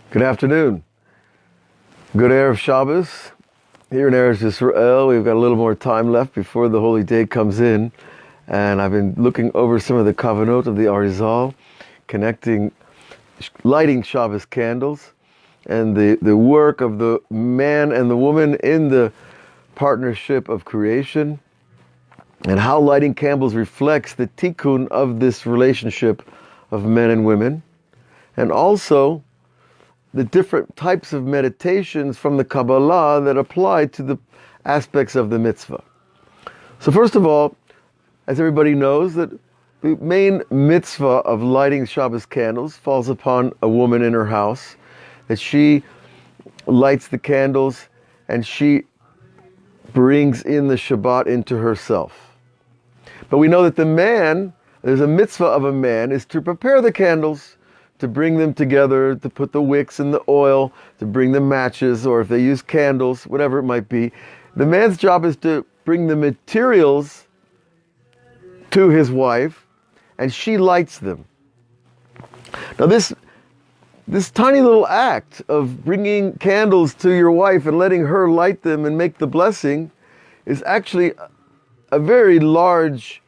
Good afternoon. Good Erev Shabbos. Here in Arizal, we've got a little more time left before the holy day comes in. And I've been looking over some of the kavanot of the Arizal, lighting Shabbos candles, and the work of the man and the woman in the partnership of creation, and how lighting candles reflects the tikkun of this relationship of men and women, and also the different types of meditations from the kabbalah that apply to the aspects of the mitzvah. So first of all, as everybody knows, that the main mitzvah of lighting Shabbos candles falls upon a woman in her house, that she lights the candles and she brings in the Shabbat into herself. But we know that the man, there's a mitzvah of a man, is to prepare the candles, to bring them together, to put the wicks in the oil, to bring the matches, or if they use candles, whatever it might be. The man's job is to bring the materials to his wife, and she lights them. Now this tiny little act of bringing candles to your wife and letting her light them and make the blessing is actually a very large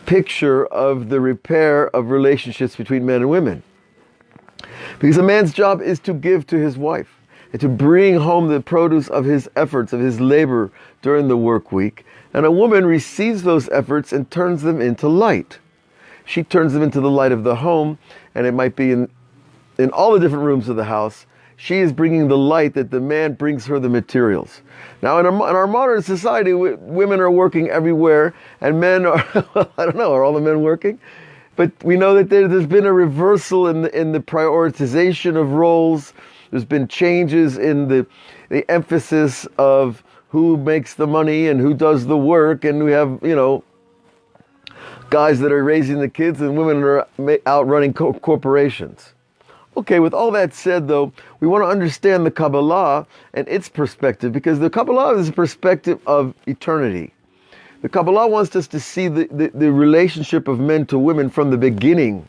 picture of the repair of relationships between men and women. Because a man's job is to give to his wife and to bring home the produce of his efforts, of his labor during the work week. And a woman receives those efforts and turns them into light. She turns them into the light of the home, and it might be in all the different rooms of the house. She is bringing the light that the man brings her the materials. Now, in our modern society, women are working everywhere, and men are, I don't know, are all the men working? But we know that there's been a reversal in the prioritization of roles. There's been changes in the emphasis of who makes the money and who does the work, and we have, guys that are raising the kids and women are out running corporations. Okay, with all that said, though, we want to understand the Kabbalah and its perspective, because the Kabbalah is a perspective of eternity. The Kabbalah wants us to see the relationship of men to women from the beginning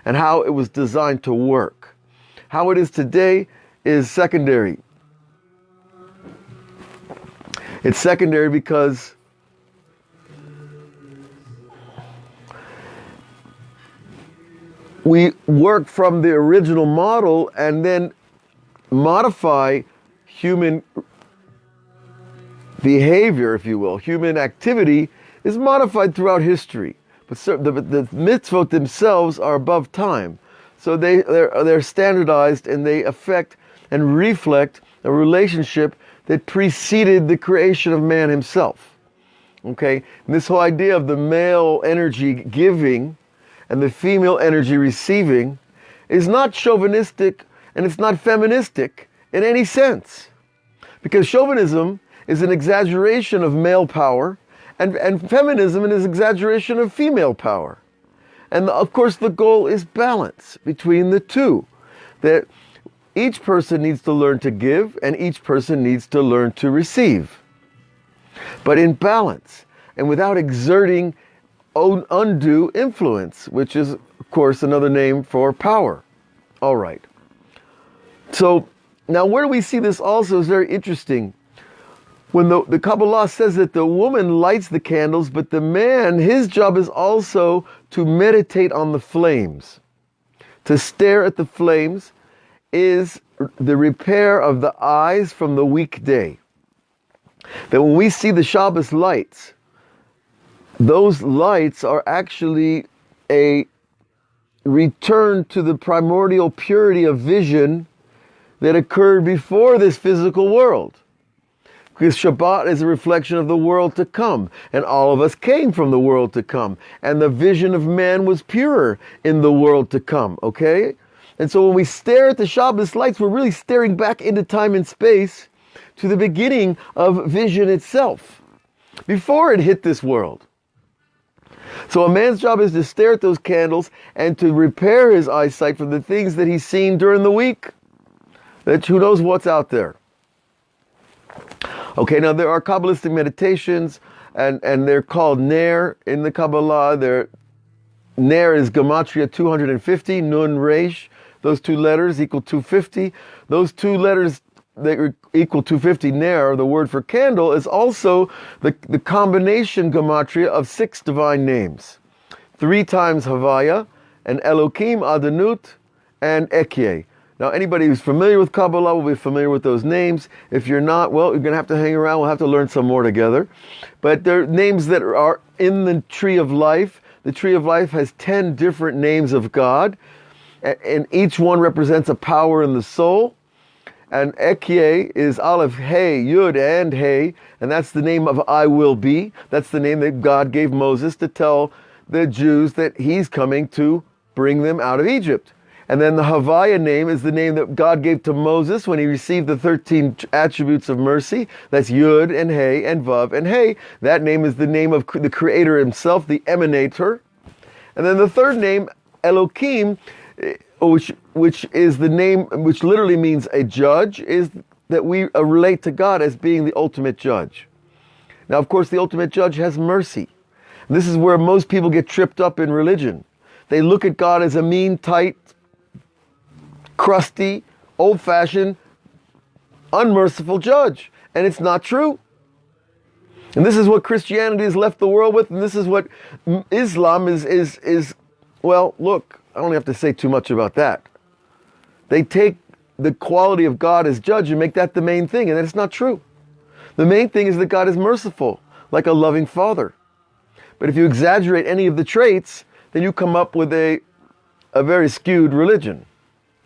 and how it was designed to work. How it is today is secondary. It's secondary because we work from the original model and then modify human behavior, if you will. Human activity is modified throughout history. But the mitzvot themselves are above time. So they're standardized, and they affect and reflect a relationship that preceded the creation of man himself. Okay? And this whole idea of the male energy giving and the female energy receiving is not chauvinistic, and it's not feministic in any sense. Because chauvinism is an exaggeration of male power, and feminism is an exaggeration of female power. And of course the goal is balance between the two. That each person needs to learn to give, and each person needs to learn to receive. But in balance, and without exerting undue influence, which is, of course, another name for power. All right. So now where do we see this also is very interesting. When the Kabbalah says that the woman lights the candles, but the man, his job is also to meditate on the flames. To stare at the flames is the repair of the eyes from the weekday. That when we see the Shabbos lights, those lights are actually a return to the primordial purity of vision that occurred before this physical world. Because Shabbat is a reflection of the world to come, and all of us came from the world to come, and the vision of man was purer in the world to come, okay? And so when we stare at the Shabbos lights, we're really staring back into time and space to the beginning of vision itself, before it hit this world. So a man's job is to stare at those candles and to repair his eyesight from the things that he's seen during the week. That who knows what's out there. Okay, now there are Kabbalistic meditations, and they're called Ner in the Kabbalah. Ner is gematria 250, Nun Resh. Those two letters equal 250. Those two letters that equal 250, Ner, the word for candle, is also the combination gematria of 6 divine names. 3 times Havaya, and Elokim, Adonut, and Ekyeh. Now, anybody who's familiar with Kabbalah will be familiar with those names. If you're not, well, you're going to have to hang around. We'll have to learn some more together. But they're names that are in the Tree of Life. The Tree of Life has 10 different names of God, and each one represents a power in the soul. And Ekyeh is Aleph, Hey, Yud, and Hey, and that's the name of I will be. That's the name that God gave Moses to tell the Jews that he's coming to bring them out of Egypt. And then the Havaya name is the name that God gave to Moses when he received the 13 attributes of mercy. That's Yud and Hey and Vav and Hey. That name is the name of the Creator himself, the Emanator. And then the third name, Elokim, which is the name, which literally means a judge, is that we relate to God as being the ultimate judge. Now, of course, the ultimate judge has mercy. And this is where most people get tripped up in religion. They look at God as a mean, tight, crusty, old-fashioned, unmerciful judge. And it's not true. And this is what Christianity has left the world with, and this is what Islam is. Well, look, I don't have to say too much about that. They take the quality of God as judge and make that the main thing, and that's not true. The main thing is that God is merciful, like a loving father. But if you exaggerate any of the traits, then you come up with a very skewed religion.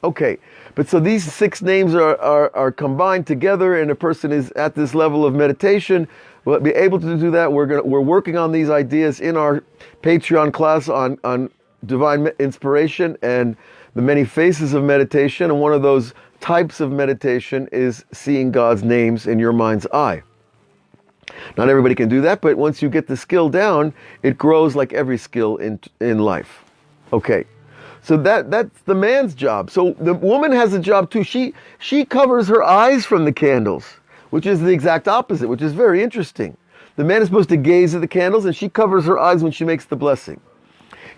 Okay, but so these 6 names are combined together, and a person is at this level of meditation. We'll be able to do that. We're working on these ideas in our Patreon class on divine inspiration and the many faces of meditation. And one of those types of meditation is seeing God's names in your mind's eye. Not everybody can do that, but once you get the skill down, it grows like every skill in life. Okay. So that's the man's job. So the woman has a job too. She covers her eyes from the candles, which is the exact opposite, which is very interesting. The man is supposed to gaze at the candles, and she covers her eyes when she makes the blessing.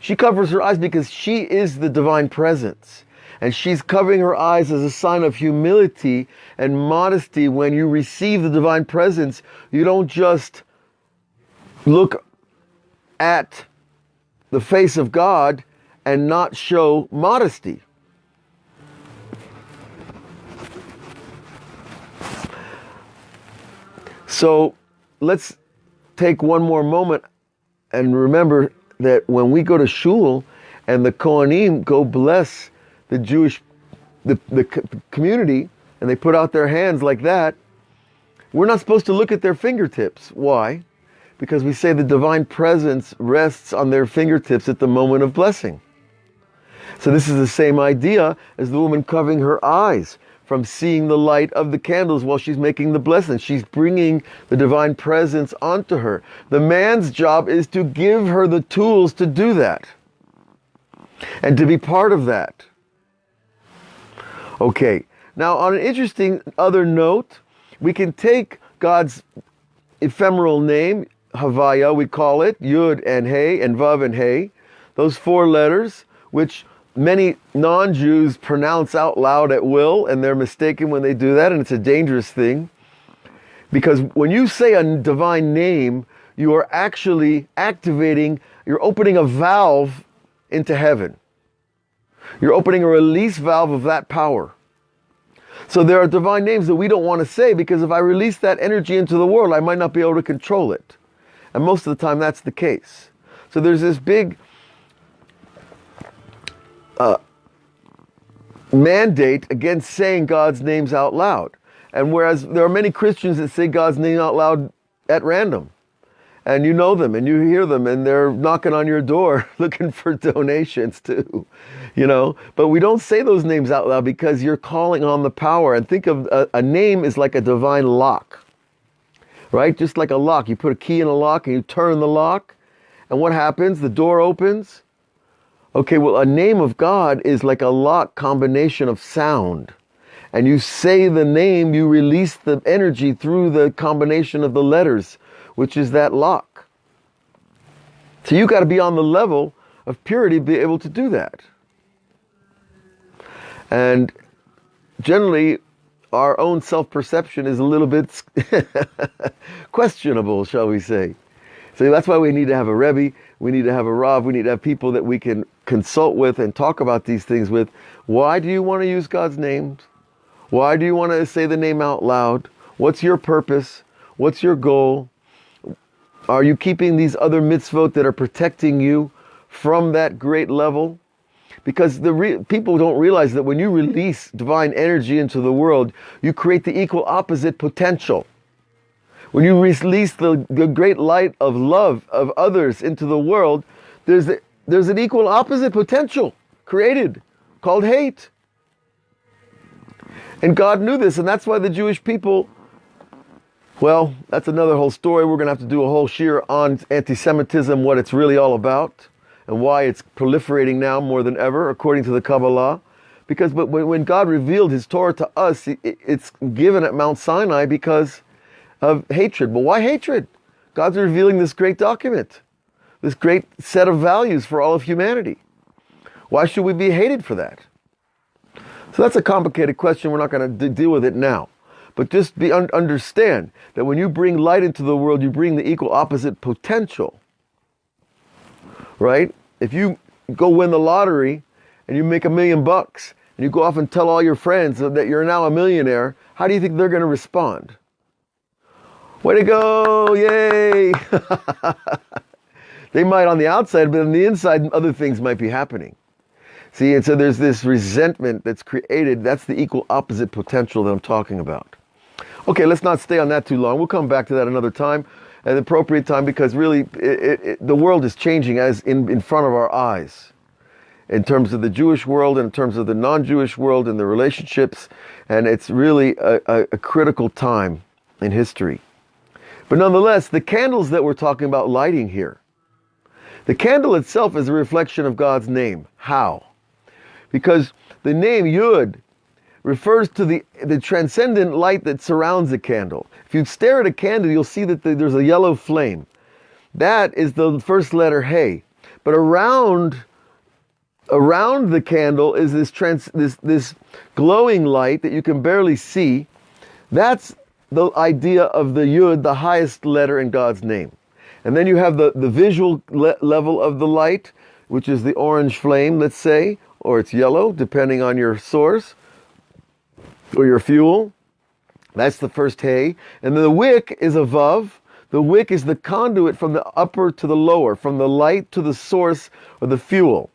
She covers her eyes because she is the divine presence. And she's covering her eyes as a sign of humility and modesty. When you receive the divine presence, you don't just look at the face of God and not show modesty. So let's take one more moment and remember that when we go to shul and the Kohanim go bless the Jewish, the community, and they put out their hands like that, we're not supposed to look at their fingertips. Why? Because we say the divine presence rests on their fingertips at the moment of blessing. So this is the same idea as the woman covering her eyes from seeing the light of the candles while she's making the blessing. She's bringing the divine presence onto her. The man's job is to give her the tools to do that and to be part of that. Okay, now on an interesting other note, we can take God's ephemeral name, Havaya, we call it, Yud and Hey, and Vav and Hey, those 4 letters, which many non-Jews pronounce out loud at will, and they're mistaken when they do that, and it's a dangerous thing. Because when you say a divine name, you are actually activating, you're opening a valve into heaven. You're opening a release valve of that power. So there are divine names that we don't want to say, because if I release that energy into the world, I might not be able to control it. And most of the time that's the case. So there's this big mandate against saying God's names out loud. And whereas there are many Christians that say God's name out loud at random, and you know them and you hear them and they're knocking on your door looking for donations too, you know, but we don't say those names out loud because you're calling on the power. And think of a name is like a divine lock, right? Just like a lock. You put a key in a lock and you turn the lock, and what happens? The door opens. Okay, well, a name of God is like a lock combination of sound. And you say the name, you release the energy through the combination of the letters, which is that lock. So you got to be on the level of purity be able to do that. And generally, our own self-perception is a little bit questionable, shall we say. So that's why we need to have a Rebbe, we need to have a Rav, we need to have people that we can consult with and talk about these things with. Why do you want to use God's name? Why do you want to say the name out loud? What's your purpose? What's your goal? Are you keeping these other mitzvot that are protecting you from that great level? Because people don't realize that when you release divine energy into the world, you create the equal opposite potential. When you release the great light of love of others into the world, there's an equal opposite potential created called hate. And God knew this, and that's why the Jewish people, well, that's another whole story. We're going to have to do a whole Shira on anti-Semitism, what it's really all about, and why it's proliferating now more than ever, according to the Kabbalah. But when God revealed His Torah to us, it's given at Mount Sinai because of hatred. But why hatred? God's revealing this great document, this great set of values for all of humanity. Why should we be hated for that? So that's a complicated question. We're not going to deal with it now. But just understand that when you bring light into the world, you bring the equal opposite potential. Right? If you go win the lottery and you make $1 million and you go off and tell all your friends that you're now a millionaire, how do you think they're going to respond? Way to go! Yay! They might on the outside, but on the inside, other things might be happening. See, and so there's this resentment that's created. That's the equal opposite potential that I'm talking about. Okay, let's not stay on that too long. We'll come back to that another time, at an appropriate time, because really the world is changing as in front of our eyes, in terms of the Jewish world, and in terms of the non-Jewish world and the relationships, and it's really a critical time in history. But nonetheless, the candles that we're talking about lighting here, the candle itself is a reflection of God's name. How? Because the name Yud refers to the transcendent light that surrounds the candle. If you stare at a candle, you'll see that there's a yellow flame. That is the first letter Hey. But around the candle is this glowing light that you can barely see. That's the idea of the Yud, the highest letter in God's name. And then you have the visual level of the light, which is the orange flame, let's say, or it's yellow, depending on your source, or your fuel. That's the first Hey. And then the wick is a Vav. The wick is the conduit from the upper to the lower, from the light to the source or the fuel.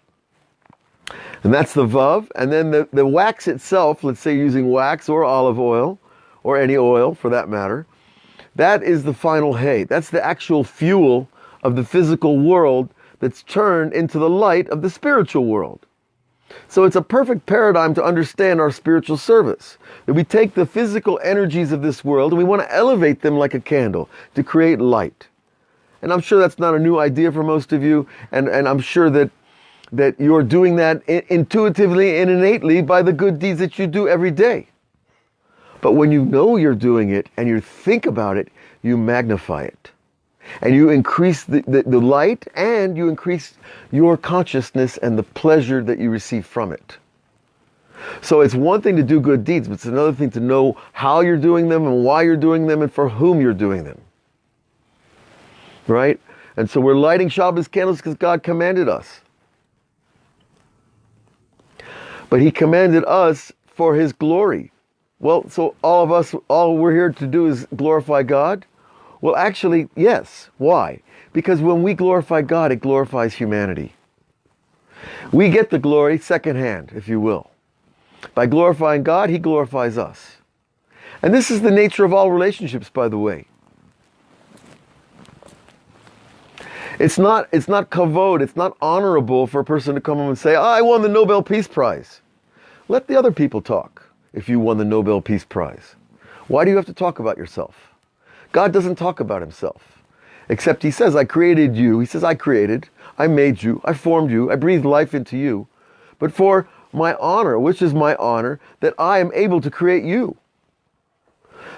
And that's the Vav. And then the wax itself, let's say using wax or olive oil, or any oil for that matter, that is the final Hey. That's the actual fuel of the physical world that's turned into the light of the spiritual world. So it's a perfect paradigm to understand our spiritual service. That we take the physical energies of this world and we want to elevate them like a candle to create light. And I'm sure that's not a new idea for most of you, and I'm sure that you're doing that intuitively and innately by the good deeds that you do every day. But when you know you're doing it and you think about it, you magnify it. And you increase the light, and you increase your consciousness and the pleasure that you receive from it. So it's one thing to do good deeds, but it's another thing to know how you're doing them and why you're doing them and for whom you're doing them. Right? And so we're lighting Shabbos candles because God commanded us. But He commanded us for His glory. Well, so all we're here to do is glorify God? Well, actually, yes. Why? Because when we glorify God, it glorifies humanity. We get the glory secondhand, if you will. By glorifying God, He glorifies us. And this is the nature of all relationships, by the way. It's not kavod, it's not honorable for a person to come home and say, I won the Nobel Peace Prize. Let the other people talk if you won the Nobel Peace Prize. Why do you have to talk about yourself? God doesn't talk about Himself, except He says, I created you. He says, I created, I made you, I formed you, I breathed life into you. But for my honor, which is my honor, that I am able to create you.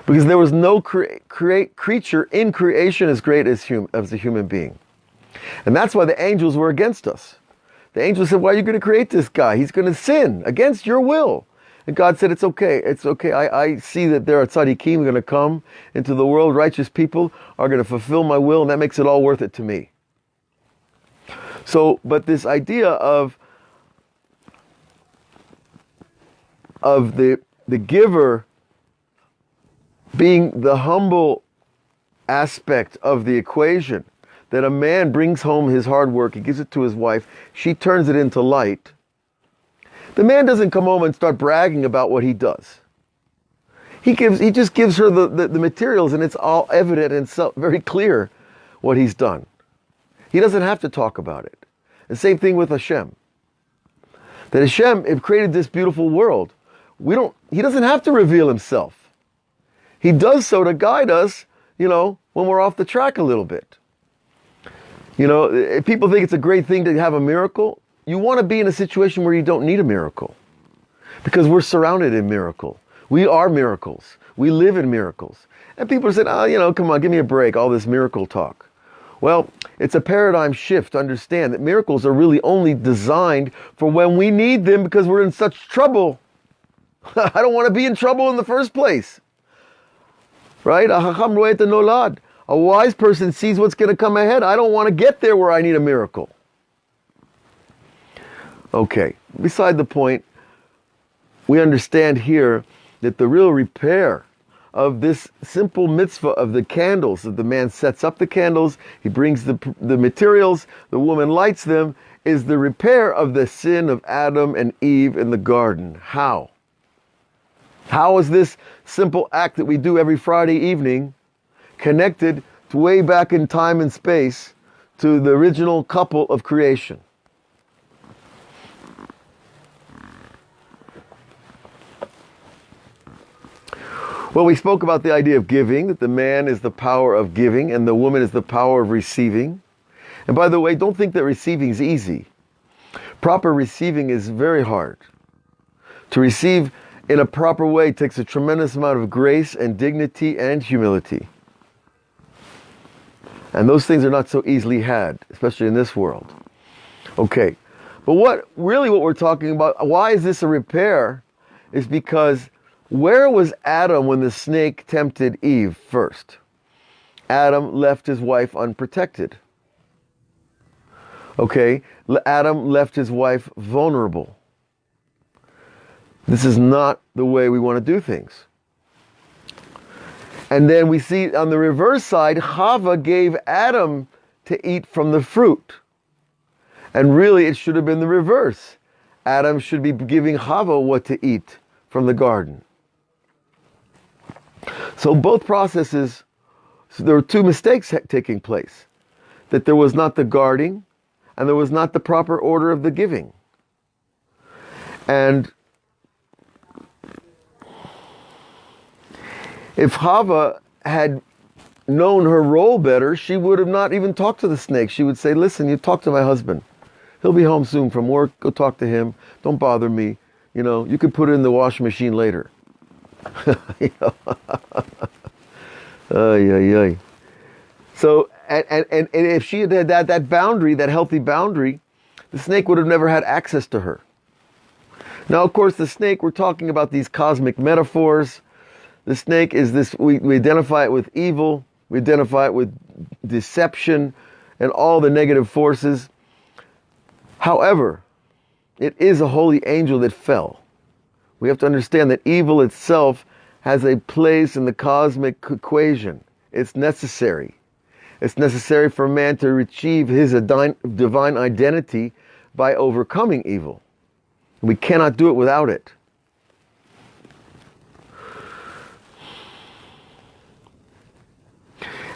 Because there was no creature in creation as great as a human being. And that's why the angels were against us. The angel said, why are you going to create this guy? He's going to sin against your will. And God said, it's okay. It's okay. I see that there are tzaddikim going to come into the world. Righteous people are going to fulfill my will, and that makes it all worth it to me. So, but this idea of the giver being the humble aspect of the equation, that a man brings home his hard work, he gives it to his wife, she turns it into light. The man doesn't come home and start bragging about what he does. He just gives her the materials, and it's all evident and very clear what he's done. He doesn't have to talk about it. The same thing with Hashem. That Hashem created this beautiful world. He doesn't have to reveal himself. He does so to guide us, when we're off the track a little bit. People think it's a great thing to have a miracle. You want to be in a situation where you don't need a miracle. Because we're surrounded in miracle. We are miracles. We live in miracles. And people are saying, come on, give me a break, all this miracle talk. Well, it's a paradigm shift to understand that miracles are really only designed for when we need them because we're in such trouble. I don't want to be in trouble in the first place. Right? A wise person sees what's going to come ahead. I don't want to get there where I need a miracle. Okay, beside the point, we understand here that the real repair of this simple mitzvah of the candles, that the man sets up the candles, he brings the materials, the woman lights them, is the repair of the sin of Adam and Eve in the garden. How? How is this simple act that we do every Friday evening connected to way back in time and space to the original couple of creation? Well, we spoke about the idea of giving, that the man is the power of giving and the woman is the power of receiving. And by the way, don't think that receiving is easy. Proper receiving is very hard. To receive in a proper way takes a tremendous amount of grace and dignity and humility. And those things are not so easily had, especially in this world. Okay, but what we're talking about, why is this a repair, is because where was Adam when the snake tempted Eve first? Adam left his wife unprotected. Okay, Adam left his wife vulnerable. This is not the way we want to do things. And then we see on the reverse side, Chava gave Adam to eat from the fruit. And really it should have been the reverse. Adam should be giving Chava what to eat from the garden. So both processes, there were two mistakes taking place. That there was not the guarding, and there was not the proper order of the giving. And if Chava had known her role better, she would have not even talked to the snake. She would say, listen, you talk to my husband. He'll be home soon from work. Go talk to him. Don't bother me. You could put it in the washing machine later. So, and if she had had that boundary, that healthy boundary, the snake would have never had access to her. Now, of course, the snake, we're talking about these cosmic metaphors. The snake is this, we identify it with evil, we identify it with deception and all the negative forces. However, it is a holy angel that fell. We have to understand that evil itself has a place in the cosmic equation. It's necessary. It's necessary for man to achieve his divine identity by overcoming evil. We cannot do it without it.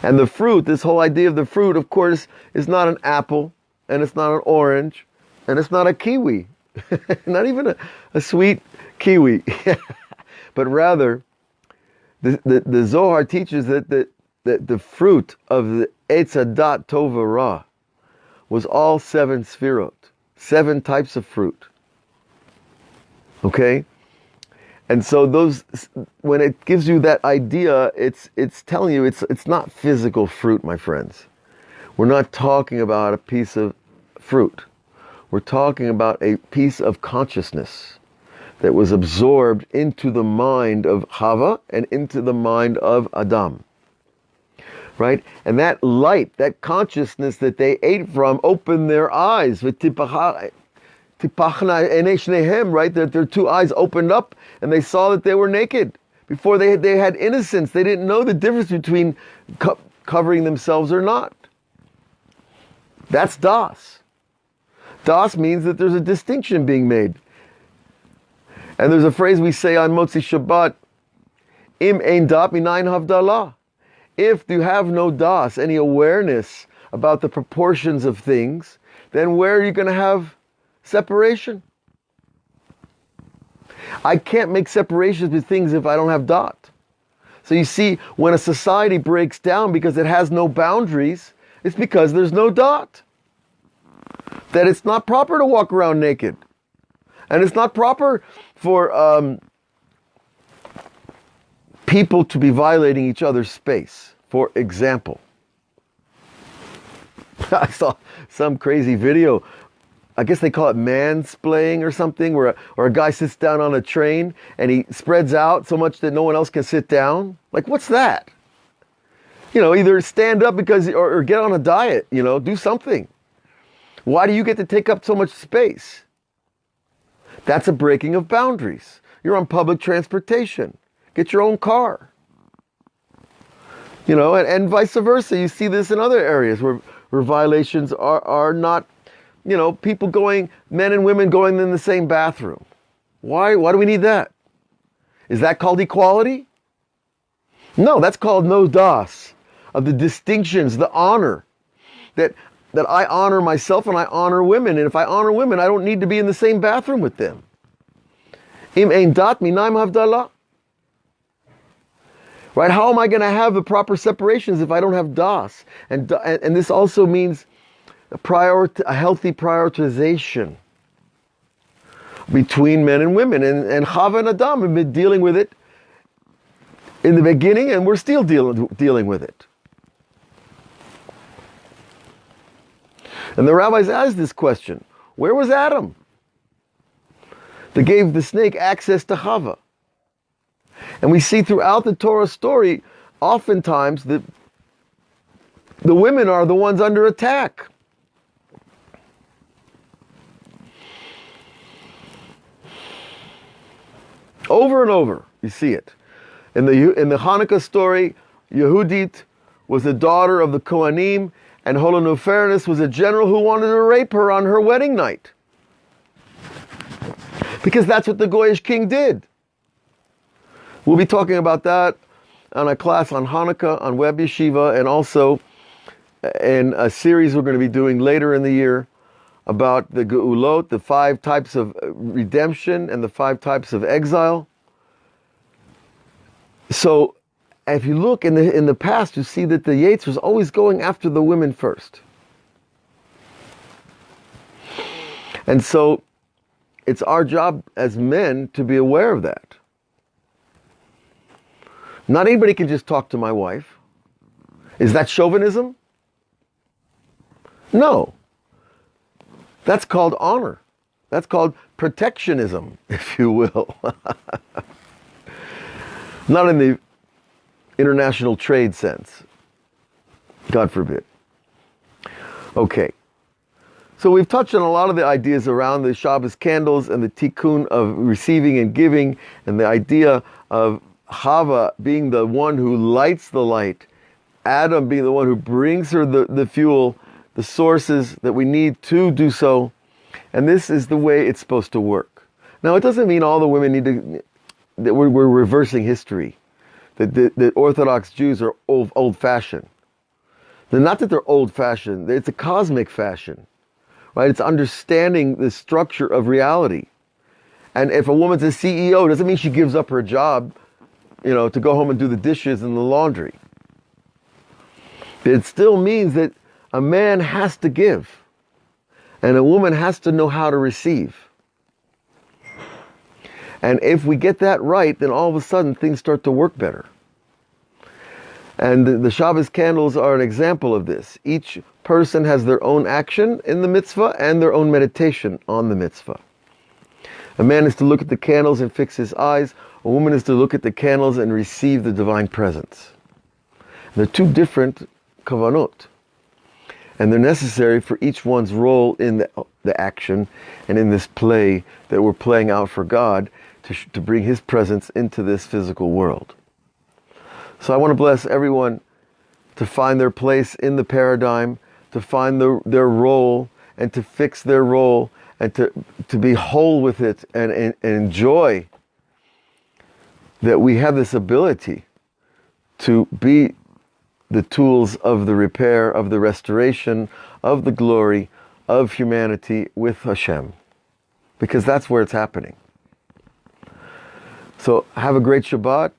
And the fruit, this whole idea of the fruit, of course, is not an apple, and it's not an orange, and it's not a kiwi. Not even a sweet kiwi. But rather, the Zohar teaches that the fruit of the Eitz Hadat Tov Ra was all 7 sfirot, 7 types of fruit. Okay? And so those, when it gives you that idea, it's telling you it's not physical fruit, my friends. We're not talking about a piece of fruit. We're talking about a piece of consciousness that was absorbed into the mind of Chava and into the mind of Adam. Right? And that light, that consciousness that they ate from, opened their eyes. Right? Their two eyes opened up and they saw that they were naked. Before they had innocence. They didn't know the difference between covering themselves or not. That's Das. Das means that there's a distinction being made. And there's a phrase we say on Motzi Shabbat, Im ein dat minayin havdalah. If you have no Das, any awareness about the proportions of things, then where are you going to have separation? I can't make separations with things if I don't have dot. So you see, when a society breaks down because it has no boundaries, it's because there's no dot. That it's not proper to walk around naked. And it's not proper for people to be violating each other's space. For example, I saw some crazy video. I guess they call it mansplaining or something, or a guy sits down on a train and he spreads out so much that no one else can sit down. Like, what's that? Either stand up or get on a diet, do something. Why do you get to take up so much space? That's a breaking of boundaries. You're on public transportation. Get your own car. And vice versa. You see this in other areas where violations are not, men and women going in the same bathroom. Why do we need that? Is that called equality? No, that's called no das, of the distinctions, the honor, that I honor myself and I honor women. And if I honor women, I don't need to be in the same bathroom with them. Im ein dat minayin havdalah. Right? How am I going to have the proper separations if I don't have das? And this also means a healthy prioritization between men and women. And Chava and Adam have been dealing with it in the beginning, and we're still dealing with it. And the rabbis asked this question: where was Adam? That gave the snake access to Chava. And we see throughout the Torah story, oftentimes the women are the ones under attack. Over and over, you see it. In the Hanukkah story, Yehudit was the daughter of the Kohanim, and Holofernes was a general who wanted to rape her on her wedding night. Because that's what the Goyish king did. We'll be talking about that on a class on Hanukkah, on Web Yeshiva, and also in a series we're going to be doing later in the year about the Geulot, the 5 types of redemption and the 5 types of exile. So, if you look in the past, you see that the Yetzer was always going after the women first. And so, it's our job as men to be aware of that. Not anybody can just talk to my wife. Is that chauvinism? No. That's called honor. That's called protectionism, if you will. Not in the international trade sense. God forbid. Okay. So we've touched on a lot of the ideas around the Shabbos candles and the tikkun of receiving and giving, and the idea of Chava being the one who lights the light, Adam being the one who brings her the fuel, the sources that we need to do so. And this is the way it's supposed to work. Now, it doesn't mean all the women need to, that we're reversing history, that Orthodox Jews are old-fashioned. Not that they're old-fashioned, it's a cosmic fashion, right? It's understanding the structure of reality. And if a woman's a CEO, it doesn't mean she gives up her job, to go home and do the dishes and the laundry. It still means that a man has to give, and a woman has to know how to receive. And if we get that right, then all of a sudden things start to work better. And the Shabbos candles are an example of this. Each person has their own action in the mitzvah and their own meditation on the mitzvah. A man is to look at the candles and fix his eyes. A woman is to look at the candles and receive the divine presence. They're two different kavanot. And they're necessary for each one's role in the action and in this play that we're playing out for God to bring His presence into this physical world. So I want to bless everyone to find their place in the paradigm, to find their role, and to fix their role, and to be whole with it, and enjoy that we have this ability to be the tools of the repair, of the restoration, of the glory of humanity with Hashem. Because that's where it's happening. So have a great Shabbat,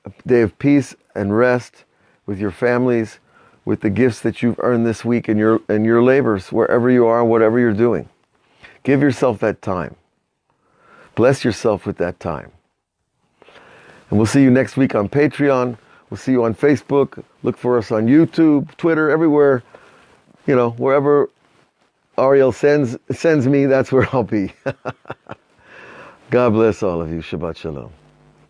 a day of peace and rest with your families, with the gifts that you've earned this week in your labors, wherever you are, whatever you're doing. Give yourself that time. Bless yourself with that time. And we'll see you next week on Patreon. We'll see you on Facebook. Look for us on YouTube, Twitter, everywhere. You know, wherever Ariel sends me, that's where I'll be. God bless all of you. Shabbat Shalom.